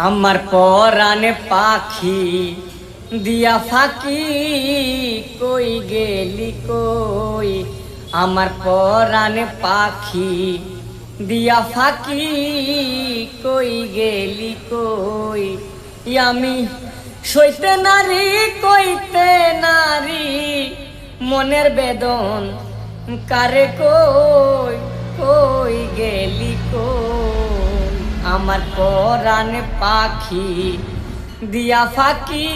আমার পরাণে পাখি দিয়া ফাঁকি কই গেলি কই। আমার পরাণে পাখি দিয়া ফাঁকি কই গেলি কই। আমি সইতে নারী কইতে নারী মনের বেদন কারে কই কই গেলি কই। আমার পরাণে পাখি দিয়া ফাঁকি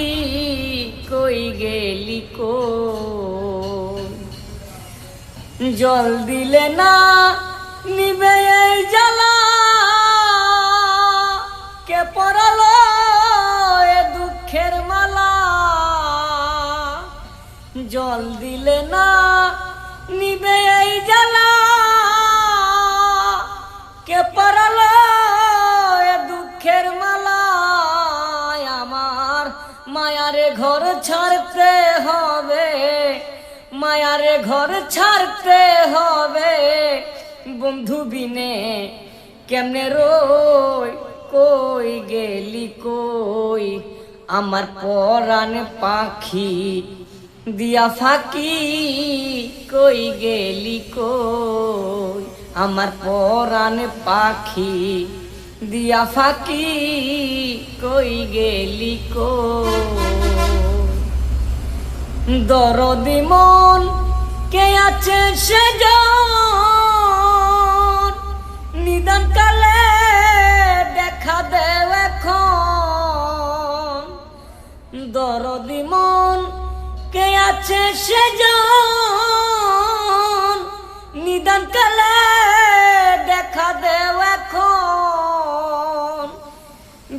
কই গেলি কই। জল দিলে না নিবে এই জ্বালা কে পরালো এ দুঃখের মালা। জল দিলে না নিবে এই জ্বালা কে পরালো এ দুঃখের মালা। আমার মায়ারে ঘর ছাড়তে হবে, মায়ারে ঘর ছাড়তে হবে। বন্ধু বিনে কেমনে রই কই গেলি কই। আমার পরাণে পাখি দিয়া ফাঁকি কই গেলি কই। আমার পরাণে পাখি দিয়া ফাঁকি কই গেলি কই। দরদি মন কে আছে সে নিদান কালে দেখা দেও এখন। দরদি মন কে আছে সে নিদান কালে দেখা দেও এখন।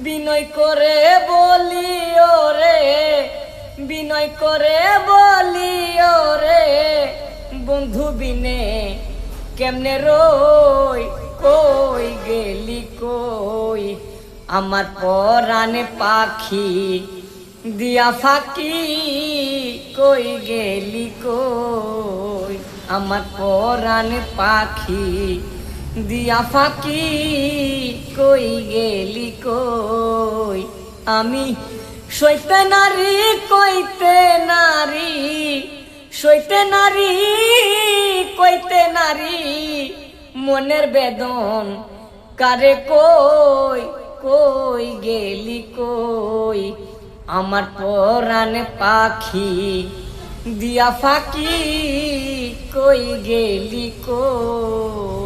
বিনয় করে বলি ওরে, বিনয় করে বলি ওরে বন্ধু বিনে কেমনে রই কই গেলি কই। আমার পরাণে পাখি দিয়া ফাঁকি কই গেলি কই। আমার পরাণে পাখি দিয়া ফাঁকি কই গেলি কই। আমি সইতে নারী কইতে নারী, সইতে নারী কইতে নারী মনের বেদন কারে কই কই গেলি কই। আমার পরাণে পাখি দিয়া ফাঁকি কই গেলি কই।